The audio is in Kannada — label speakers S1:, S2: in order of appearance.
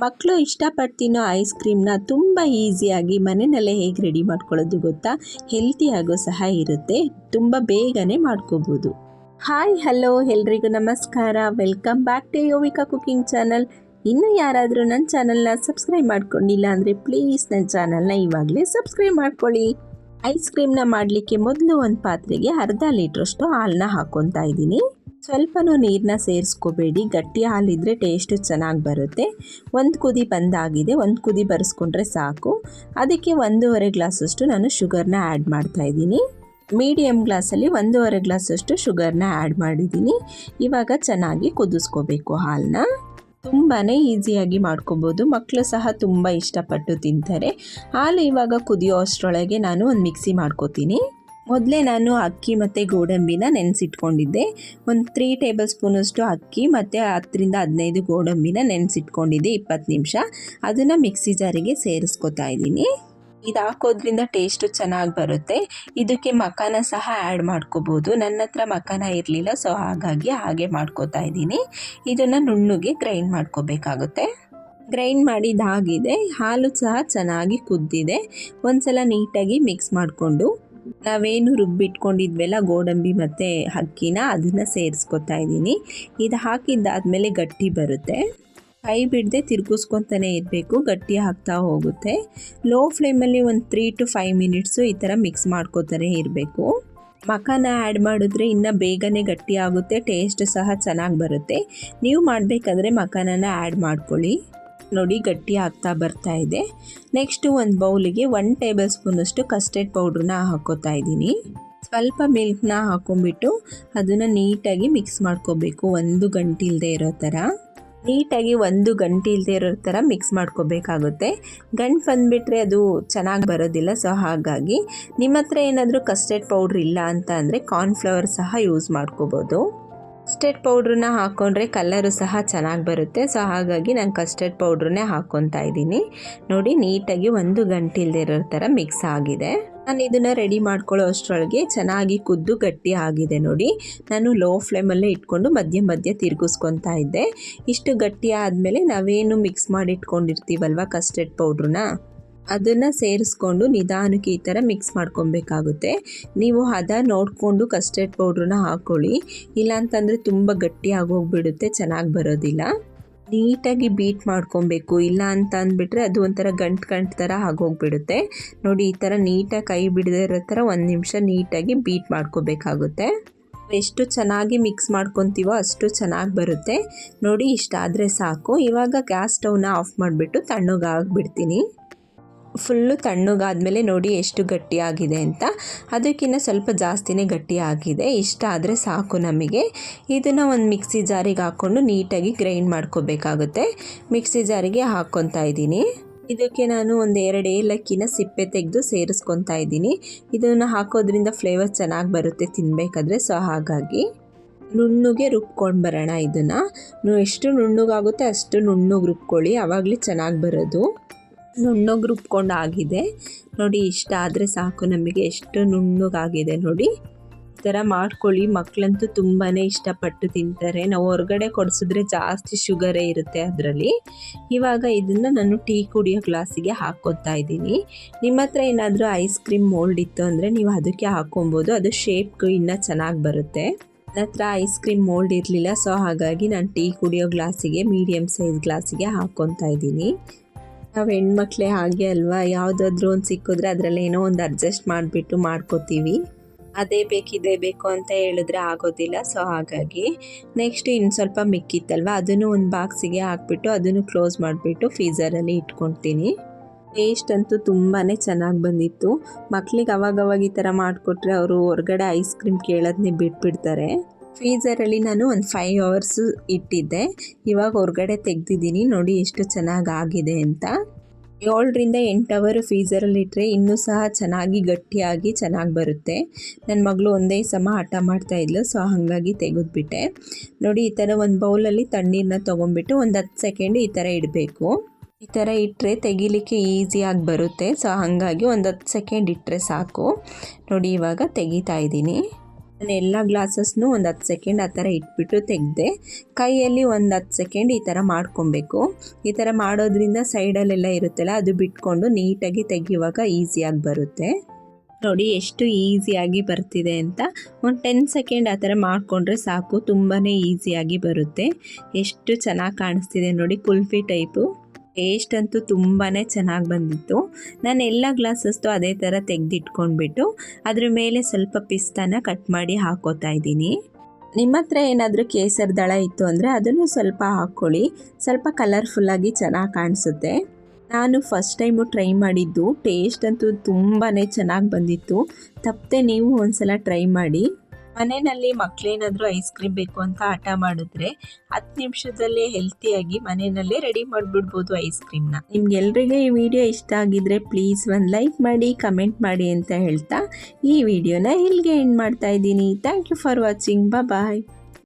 S1: ಮಕ್ಕಳು ಇಷ್ಟಪಟ್ಟು ತಿನ್ನೋ ಐಸ್ ಕ್ರೀಮ್ನ ತುಂಬ ಈಸಿಯಾಗಿ ಮನೆಯಲ್ಲೇ ಹೇಗೆ ರೆಡಿ ಮಾಡ್ಕೊಳ್ಳೋದು ಗೊತ್ತಾ? ಹೆಲ್ತಿಯಾಗೂ ಸಹ ಇರುತ್ತೆ, ತುಂಬ ಬೇಗನೆ ಮಾಡ್ಕೋಬೋದು. ಹಾಯ್ ಹಲೋ ಎಲ್ರಿಗೂ ನಮಸ್ಕಾರ. Welcome back to Yovika cooking channel. ಇನ್ನೂ ಯಾರಾದರೂ ನನ್ನ ಚಾನಲ್ನ ಸಬ್ಸ್ಕ್ರೈಬ್ ಮಾಡ್ಕೊಂಡಿಲ್ಲ ಅಂದರೆ ಪ್ಲೀಸ್ ನನ್ನ ಚಾನಲ್ನ ಇವಾಗಲೇ ಸಬ್ಸ್ಕ್ರೈಬ್ ಮಾಡ್ಕೊಳ್ಳಿ. ಐಸ್ ಕ್ರೀಮ್ನ ಮಾಡಲಿಕ್ಕೆ ಮೊದಲು ಒಂದು ಪಾತ್ರೆಗೆ ಅರ್ಧ ಲೀಟ್ರಷ್ಟು ಹಾಲನ್ನ ಹಾಕ್ಕೊತಾ ಇದ್ದೀನಿ. ಸ್ವಲ್ಪನೂ ನೀರನ್ನ ಸೇರಿಸ್ಕೋಬೇಡಿ, ಗಟ್ಟಿ ಹಾಲಿದ್ರೆ ಟೇಸ್ಟು ಚೆನ್ನಾಗಿ ಬರುತ್ತೆ. ಒಂದು ಕುದಿ ಬಂದಾಗಿದೆ, ಒಂದು ಕುದಿ ಬರೆಸ್ಕೊಂಡ್ರೆ ಸಾಕು. ಅದಕ್ಕೆ 1.5 ಗ್ಲಾಸಷ್ಟು ನಾನು ಶುಗರ್ನ ಆ್ಯಡ್ ಮಾಡ್ತಾಯಿದ್ದೀನಿ. ಮೀಡಿಯಮ್ ಗ್ಲಾಸಲ್ಲಿ 1.5 ಗ್ಲಾಸಷ್ಟು ಶುಗರ್ನ ಆ್ಯಡ್ ಮಾಡಿದ್ದೀನಿ. ಇವಾಗ ಚೆನ್ನಾಗಿ ಕುದಿಸ್ಕೋಬೇಕು ಹಾಲನ್ನ. ತುಂಬಾ ಈಸಿಯಾಗಿ ಮಾಡ್ಕೋಬೋದು, ಮಕ್ಕಳು ಸಹ ತುಂಬ ಇಷ್ಟಪಟ್ಟು ತಿಂತಾರೆ. ಹಾಲು ಇವಾಗ ಕುದಿಯೋ ಅಷ್ಟರೊಳಗೆ ನಾನು ಒಂದು ಮಿಕ್ಸಿ ಮಾಡ್ಕೋತೀನಿ. ಮೊದಲೇ ನಾನು ಅಕ್ಕಿ ಮತ್ತು ಗೋಡಂಬಿನ ನೆನೆಸಿಟ್ಕೊಂಡಿದ್ದೆ. ಒಂದು 3 ಟೇಬಲ್ ಸ್ಪೂನಷ್ಟು ಅಕ್ಕಿ ಮತ್ತು 10-15 ಗೋಡಂಬಿನ ನೆನೆಸಿಟ್ಕೊಂಡಿದ್ದೆ 20 ನಿಮಿಷ. ಅದನ್ನು ಮಿಕ್ಸಿ ಜಾರಿಗೆ ಸೇರಿಸ್ಕೊತಾ ಇದ್ದೀನಿ. ಇದು ಹಾಕೋದ್ರಿಂದ ಟೇಸ್ಟು ಚೆನ್ನಾಗಿ ಬರುತ್ತೆ. ಇದಕ್ಕೆ ಮಖಾನ ಸಹ ಆ್ಯಡ್ ಮಾಡ್ಕೋಬೋದು. ನನ್ನ ಹತ್ರ ಮಖಾನ ಇರಲಿಲ್ಲ, ಸೊ ಹಾಗಾಗಿ ಹಾಗೆ ಮಾಡ್ಕೋತಾ ಇದ್ದೀನಿ. ಇದನ್ನು ನುಣ್ಣಗೆ ಗ್ರೈಂಡ್ ಮಾಡ್ಕೋಬೇಕಾಗುತ್ತೆ. ಗ್ರೈಂಡ್ ಮಾಡಿದ್ದಾಗಿದೆ. ಹಾಲು ಸಹ ಚೆನ್ನಾಗಿ ಕುದ್ದಿದೆ. ಒಂದ್ಸಲ ನೀಟಾಗಿ ಮಿಕ್ಸ್ ಮಾಡಿಕೊಂಡು ನಾವೇನು ರುಬ್ಬಿಟ್ಕೊಂಡಿದ್ವೆಲ್ಲ ಗೋಡಂಬಿ ಮತ್ತು ಅಕ್ಕಿನ ಅದನ್ನು ಸೇರಿಸ್ಕೊತಾ ಇದ್ದೀನಿ. ಇದು ಹಾಕಿದ್ದಾದಮೇಲೆ ಗಟ್ಟಿ ಬರುತ್ತೆ. ಕೈ ಬಿಡದೆ ತಿರುಗಿಸ್ಕೊತಾನೆ ಇರಬೇಕು, ಗಟ್ಟಿ ಆಗ್ತಾ ಹೋಗುತ್ತೆ. ಲೋ ಫ್ಲೇಮಲ್ಲಿ ಒಂದು 3 to 5 ಮಿನಿಟ್ಸು ಈ ಥರ ಮಿಕ್ಸ್ ಮಾಡ್ಕೋತಾನೆ ಇರಬೇಕು. ಮಖಾನ ಆ್ಯಡ್ ಮಾಡಿದ್ರೆ ಇನ್ನೂ ಬೇಗನೆ ಗಟ್ಟಿ ಆಗುತ್ತೆ, ಟೇಸ್ಟ್ ಸಹ ಚೆನ್ನಾಗಿ ಬರುತ್ತೆ. ನೀವು ಮಾಡಬೇಕಾದ್ರೆ ಮಖಾನನ ಆ್ಯಡ್ ಮಾಡ್ಕೊಳ್ಳಿ. ನೋಡಿ ಗಟ್ಟಿ ಆಗ್ತಾ ಬರ್ತಾ ಇದೆ. ನೆಕ್ಸ್ಟು ಒಂದು ಬೌಲಿಗೆ 1 ಟೇಬಲ್ ಸ್ಪೂನಷ್ಟು ಕಸ್ಟರ್ಡ್ ಪೌಡ್ರನ್ನ ಹಾಕೋತಾ ಇದ್ದೀನಿ. ಸ್ವಲ್ಪ ಮಿಲ್ಕ್ನ ಹಾಕೊಂಡ್ಬಿಟ್ಟು ಅದನ್ನು ನೀಟಾಗಿ ಮಿಕ್ಸ್ ಮಾಡ್ಕೋಬೇಕು. ಒಂದು ಗಂಟೆ ಇಲ್ಲದೆ ಇರೋ ಥರ ನೀಟಾಗಿ ಮಿಕ್ಸ್ ಮಾಡ್ಕೋಬೇಕಾಗುತ್ತೆ. ಗಂಟು ಬಂದುಬಿಟ್ರೆ ಅದು ಚೆನ್ನಾಗಿ ಬರೋದಿಲ್ಲ. ಸೊ ಹಾಗಾಗಿ ನಿಮ್ಮ ಹತ್ರ ಏನಾದರೂ ಕಸ್ಟರ್ಡ್ ಪೌಡ್ರ್ ಇಲ್ಲ ಅಂತ ಅಂದರೆ ಕಾರ್ನ್ಫ್ಲವರ್ ಸಹ ಯೂಸ್ ಮಾಡ್ಕೋಬೋದು. ಕಸ್ಟರ್ಡ್ ಪೌಡ್ರನ್ನ ಹಾಕ್ಕೊಂಡ್ರೆ ಕಲರು ಸಹ ಚೆನ್ನಾಗಿ ಬರುತ್ತೆ. ಸೊ ಹಾಗಾಗಿ ನಾನು ಕಸ್ಟರ್ಡ್ ಪೌಡ್ರನ್ನೇ ಹಾಕ್ಕೊತಾ ಇದ್ದೀನಿ. ನೋಡಿ ನೀಟಾಗಿ 1 ಗಂಟೆ ಇಲ್ಲದೆ ಇರೋ ಥರ ಮಿಕ್ಸ್ ಆಗಿದೆ. ನಾನು ಇದನ್ನು ರೆಡಿ ಮಾಡ್ಕೊಳ್ಳೋ ಅಷ್ಟರೊಳಗೆ ಚೆನ್ನಾಗಿ ಕುದ್ದು ಗಟ್ಟಿ ಆಗಿದೆ. ನೋಡಿ ನಾನು ಲೋ ಫ್ಲೇಮಲ್ಲೇ ಇಟ್ಕೊಂಡು ಮಧ್ಯ ತಿರುಗಿಸ್ಕೊತಾ ಇದ್ದೆ. ಇಷ್ಟು ಗಟ್ಟಿ ಆದಮೇಲೆ ನಾವೇನು ಮಿಕ್ಸ್ ಮಾಡಿ ಇಟ್ಕೊಂಡಿರ್ತೀವಲ್ವ ಕಸ್ಟರ್ಡ್ ಪೌಡ್ರನ್ನ, ಅದನ್ನು ಸೇರಿಸ್ಕೊಂಡು ನಿಧಾನಕ್ಕೆ ಈ ಥರ ಮಿಕ್ಸ್ ಮಾಡ್ಕೊಬೇಕಾಗುತ್ತೆ. ನೀವು ಹದ ನೋಡಿಕೊಂಡು ಕಸ್ಟರ್ಡ್ ಪೌಡ್ರನ್ನ ಹಾಕ್ಕೊಳ್ಳಿ, ಇಲ್ಲಾಂತಂದರೆ ತುಂಬ ಗಟ್ಟಿ ಆಗೋಗ್ಬಿಡುತ್ತೆ, ಚೆನ್ನಾಗಿ ಬರೋದಿಲ್ಲ. ನೀಟಾಗಿ ಬೀಟ್ ಮಾಡ್ಕೊಬೇಕು, ಇಲ್ಲ ಅಂತ ಅಂದ್ಬಿಟ್ರೆ ಅದು ಒಂಥರ ಗಂಟು ಥರ ಆಗೋಗ್ಬಿಡುತ್ತೆ. ನೋಡಿ ಈ ಥರ ನೀಟಾಗಿ ಕೈ ಬಿಡದೇ ಇರೋ ಥರ 1 ನಿಮಿಷ ನೀಟಾಗಿ ಬೀಟ್ ಮಾಡ್ಕೋಬೇಕಾಗುತ್ತೆ. ಎಷ್ಟು ಚೆನ್ನಾಗಿ ಮಿಕ್ಸ್ ಮಾಡ್ಕೊತೀವೋ ಅಷ್ಟು ಚೆನ್ನಾಗಿ ಬರುತ್ತೆ. ನೋಡಿ ಇಷ್ಟಾದರೆ ಸಾಕು. ಇವಾಗ ಗ್ಯಾಸ್ ಸ್ಟವ್ನ ಆಫ್ ಮಾಡಿಬಿಟ್ಟು ತಣ್ಣಗಾಗ್ಬಿಡ್ತೀನಿ. ಫುಲ್ಲು ತಣ್ಣಗಾದ್ಮೇಲೆ ನೋಡಿ ಎಷ್ಟು ಗಟ್ಟಿಯಾಗಿದೆ ಅಂತ. ಅದಕ್ಕಿಂತ ಸ್ವಲ್ಪ ಜಾಸ್ತಿನೇ ಗಟ್ಟಿಯಾಗಿದೆ. ಇಷ್ಟ ಆದರೆ ಸಾಕು ನಮಗೆ. ಇದನ್ನು ಒಂದು ಮಿಕ್ಸಿ ಜಾರಿಗೆ ಹಾಕ್ಕೊಂಡು ನೀಟಾಗಿ ಗ್ರೈಂಡ್ ಮಾಡ್ಕೋಬೇಕಾಗುತ್ತೆ. ಮಿಕ್ಸಿ ಜಾರಿಗೆ ಹಾಕ್ಕೊತಾ ಇದ್ದೀನಿ. ಇದಕ್ಕೆ ನಾನು ಒಂದು 2 ಏಲಕ್ಕಿನ ಸಿಪ್ಪೆ ತೆಗೆದು ಸೇರಿಸ್ಕೊತಾ ಇದ್ದೀನಿ. ಇದನ್ನು ಹಾಕೋದ್ರಿಂದ ಫ್ಲೇವರ್ ಚೆನ್ನಾಗಿ ಬರುತ್ತೆ ತಿನ್ನಬೇಕಾದ್ರೆ. ಸೊ ಹಾಗಾಗಿ ನುಣ್ಣಗೆ ರುಬ್ಕೊಂಡು ಬರೋಣ. ಇದನ್ನು ಎಷ್ಟು ನುಣ್ಣಗಾಗುತ್ತೆ ಅಷ್ಟು ನುಣ್ಣಗೆ ರುಬ್ಕೊಳ್ಳಿ, ಆವಾಗಲೇ ಚೆನ್ನಾಗಿ ಬರೋದು. ನುಣ್ಣಗೆ ರುಬ್ಕೊಂಡು ಆಗಿದೆ ನೋಡಿ. ಇಷ್ಟ ಆದರೆ ಸಾಕು ನಮಗೆ. ಎಷ್ಟು ನುಣ್ಣಗಾಗಿದೆ ನೋಡಿ. ಈ ಥರ ಮಾಡ್ಕೊಳ್ಳಿ, ಮಕ್ಕಳಂತೂ ತುಂಬಾ ಇಷ್ಟಪಟ್ಟು ತಿಂತಾರೆ. ನಾವು ಹೊರಗಡೆ ಕೊಡಿಸಿದ್ರೆ ಜಾಸ್ತಿ ಶುಗರೇ ಇರುತ್ತೆ ಅದರಲ್ಲಿ. ಇವಾಗ ಇದನ್ನು ನಾನು ಟೀ ಕುಡಿಯೋ ಗ್ಲಾಸಿಗೆ ಹಾಕ್ಕೊತಾ ಇದ್ದೀನಿ. ನಿಮ್ಮ ಹತ್ರ ಏನಾದರೂ ಐಸ್ ಕ್ರೀಮ್ ಮೋಲ್ಡ್ ಇತ್ತು ಅಂದರೆ ನೀವು ಅದಕ್ಕೆ ಹಾಕ್ಕೊಬೋದು, ಅದು ಶೇಪ್ಗೂ ಇನ್ನೂ ಚೆನ್ನಾಗಿ ಬರುತ್ತೆ. ನನ್ನ ಹತ್ರ ಐಸ್ ಕ್ರೀಮ್ ಮೋಲ್ಡ್ ಇರಲಿಲ್ಲ, ಸೊ ಹಾಗಾಗಿ ನಾನು ಟೀ ಕುಡಿಯೋ ಗ್ಲಾಸಿಗೆ, ಮೀಡಿಯಮ್ ಸೈಜ್ ಗ್ಲಾಸಿಗೆ ಹಾಕ್ಕೊತಾ ಇದ್ದೀನಿ. ನಾವು ಹೆಣ್ಮಕ್ಳೇ ಹಾಗೆ ಅಲ್ವಾ, ಯಾವುದಾದ್ರೂ ಒಂದು ಸಿಕ್ಕಿದ್ರೆ ಅದರಲ್ಲಿ ಏನೋ ಒಂದು ಅಡ್ಜಸ್ಟ್ ಮಾಡಿಬಿಟ್ಟು ಮಾಡ್ಕೋತೀವಿ. ಅದೇ ಬೇಕು ಇದೇ ಬೇಕು ಅಂತ ಹೇಳಿದ್ರೆ ಆಗೋದಿಲ್ಲ. ಸೊ ಹಾಗಾಗಿ ನೆಕ್ಸ್ಟ್ ಇನ್ನು ಸ್ವಲ್ಪ ಮಿಕ್ಕಿತ್ತಲ್ವ ಅದನ್ನು ಒಂದು ಬಾಕ್ಸಿಗೆ ಹಾಕ್ಬಿಟ್ಟು ಅದನ್ನು ಕ್ಲೋಸ್ ಮಾಡಿಬಿಟ್ಟು ಫ್ರೀಝರಲ್ಲಿ ಇಟ್ಕೊತೀನಿ. ಟೇಸ್ಟ್ ಅಂತೂ ತುಂಬಾ ಚೆನ್ನಾಗಿ ಬಂದಿತ್ತು. ಮಕ್ಳಿಗೆ ಅವಾಗವಾಗ ಈ ಥರ ಮಾಡಿಕೊಟ್ರೆ ಅವರು ಹೊರಗಡೆ ಐಸ್ ಕ್ರೀಮ್ ಕೇಳೋದನ್ನೇ ಬಿಟ್ಬಿಡ್ತಾರೆ. ಫ್ರೀಝರಲ್ಲಿ ನಾನು ಒಂದು 5 hours ಇಟ್ಟಿದ್ದೆ. ಇವಾಗ ಹೊರಗಡೆ ತೆಗೆದಿದ್ದೀನಿ. ನೋಡಿ ಎಷ್ಟು ಚೆನ್ನಾಗಿ ಆಗಿದೆ ಅಂತ. 7-8 ಅವರ್ ಫ್ರೀಝರಲ್ಲಿ ಇಟ್ಟರೆ ಇನ್ನೂ ಸಹ ಚೆನ್ನಾಗಿ ಗಟ್ಟಿಯಾಗಿ ಚೆನ್ನಾಗಿ ಬರುತ್ತೆ. ನನ್ನ ಮಗಳು ಒಂದೇ ಸಮ ಹಠ ಮಾಡ್ತಾಯಿದ್ಲು, ಸೊ ಹಾಗಾಗಿ ತೆಗೆದುಬಿಟ್ಟೆ. ನೋಡಿ ಈ ಥರ ಒಂದು ಬೌಲಲ್ಲಿ ತಣ್ಣೀರನ್ನ ತೊಗೊಂಬಿಟ್ಟು ಒಂದು 10 ಸೆಕೆಂಡ್ ಈ ಥರ ಇಡಬೇಕು. ಈ ಥರ ಇಟ್ಟರೆ ತೆಗಿಲಿಕ್ಕೆ ಈಸಿಯಾಗಿ ಬರುತ್ತೆ. ಸೊ ಹಾಗಾಗಿ ಒಂದು 10 ಸೆಕೆಂಡ್ ಇಟ್ಟರೆ ಸಾಕು. ನೋಡಿ ಇವಾಗ ತೆಗಿತಾ ಇದ್ದೀನಿ. ನಾನು ಎಲ್ಲ ಗ್ಲಾಸಸ್ನೂ ಒಂದು 10 ಸೆಕೆಂಡ್ ಆ ಥರ ಇಟ್ಬಿಟ್ಟು ತೆಗೆದೆ. ಕೈಯಲ್ಲಿ ಒಂದು 10 ಸೆಕೆಂಡ್ ಈ ಥರ ಮಾಡ್ಕೊಬೇಕು. ಈ ಥರ ಮಾಡೋದ್ರಿಂದ ಸೈಡಲ್ಲೆಲ್ಲ ಇರುತ್ತಲ್ಲ ಅದು ಬಿಟ್ಕೊಂಡು ನೀಟಾಗಿ ತೆಗೆಯುವಾಗ ಈಸಿಯಾಗಿ ಬರುತ್ತೆ. ನೋಡಿ ಎಷ್ಟು ಈಸಿಯಾಗಿ ಬರ್ತಿದೆ ಅಂತ. ಒಂದು 10 ಸೆಕೆಂಡ್ ಆ ಥರ ಮಾಡಿಕೊಂಡ್ರೆ ಸಾಕು, ತುಂಬಾ ಈಸಿಯಾಗಿ ಬರುತ್ತೆ. ಎಷ್ಟು ಚೆನ್ನಾಗಿ ಕಾಣಿಸ್ತಿದೆ ನೋಡಿ, ಕುಲ್ಫಿ ಟೈಪು. ಟೇಸ್ಟ್ ಅಂತೂ ತುಂಬಾ ಚೆನ್ನಾಗಿ ಬಂದಿತ್ತು. ನಾನು ಎಲ್ಲ ಗ್ಲಾಸಸ್ತು ಅದೇ ಥರ ತೆಗೆದಿಟ್ಕೊಂಡ್ಬಿಟ್ಟು ಅದ್ರ ಮೇಲೆ ಸ್ವಲ್ಪ ಪಿಸ್ತಾನ ಕಟ್ ಮಾಡಿ ಹಾಕೋತಾ ಇದ್ದೀನಿ. ನಿಮ್ಮ ಹತ್ರ ಏನಾದರೂ ಕೇಸರಿ ದಳ ಇತ್ತು ಅಂದರೆ ಅದನ್ನು ಸ್ವಲ್ಪ ಹಾಕ್ಕೊಳ್ಳಿ, ಸ್ವಲ್ಪ ಕಲರ್ಫುಲ್ಲಾಗಿ ಚೆನ್ನಾಗಿ ಕಾಣಿಸುತ್ತೆ. ನಾನು ಫಸ್ಟ್ ಟೈಮು ಟ್ರೈ ಮಾಡಿದ್ದು, ಟೇಸ್ಟ್ ಅಂತೂ ತುಂಬಾ ಚೆನ್ನಾಗಿ ಬಂದಿತ್ತು. ತಪ್ಪದೆ ನೀವು ಒಂದ್ಸಲ ಟ್ರೈ ಮಾಡಿ. ಮನೆಯಲ್ಲಿ ಮಕ್ಕಳೇನಾದರೂ ಐಸ್ ಕ್ರೀಮ್ ಬೇಕು ಅಂತ ಹಠ ಮಾಡಿದ್ರೆ 10 ನಿಮಿಷದಲ್ಲೇ ಹೆಲ್ತಿಯಾಗಿ ಮನೆಯಲ್ಲೇ ರೆಡಿ ಮಾಡಿಬಿಡ್ಬೋದು ಐಸ್ ಕ್ರೀಮ್ನ. ನಿಮ್ಗೆಲ್ರಿಗೂ ಈ ವಿಡಿಯೋ ಇಷ್ಟ ಆಗಿದ್ರೆ ಪ್ಲೀಸ್ ಒಂದು ಲೈಕ್ ಮಾಡಿ, ಕಮೆಂಟ್ ಮಾಡಿ ಅಂತ ಹೇಳ್ತಾ ಈ ವಿಡಿಯೋನ ಇಲ್ಲಿಗೆ ಎಂಡ್ ಮಾಡ್ತಾ ಇದ್ದೀನಿ. Thank you for watching. Bye.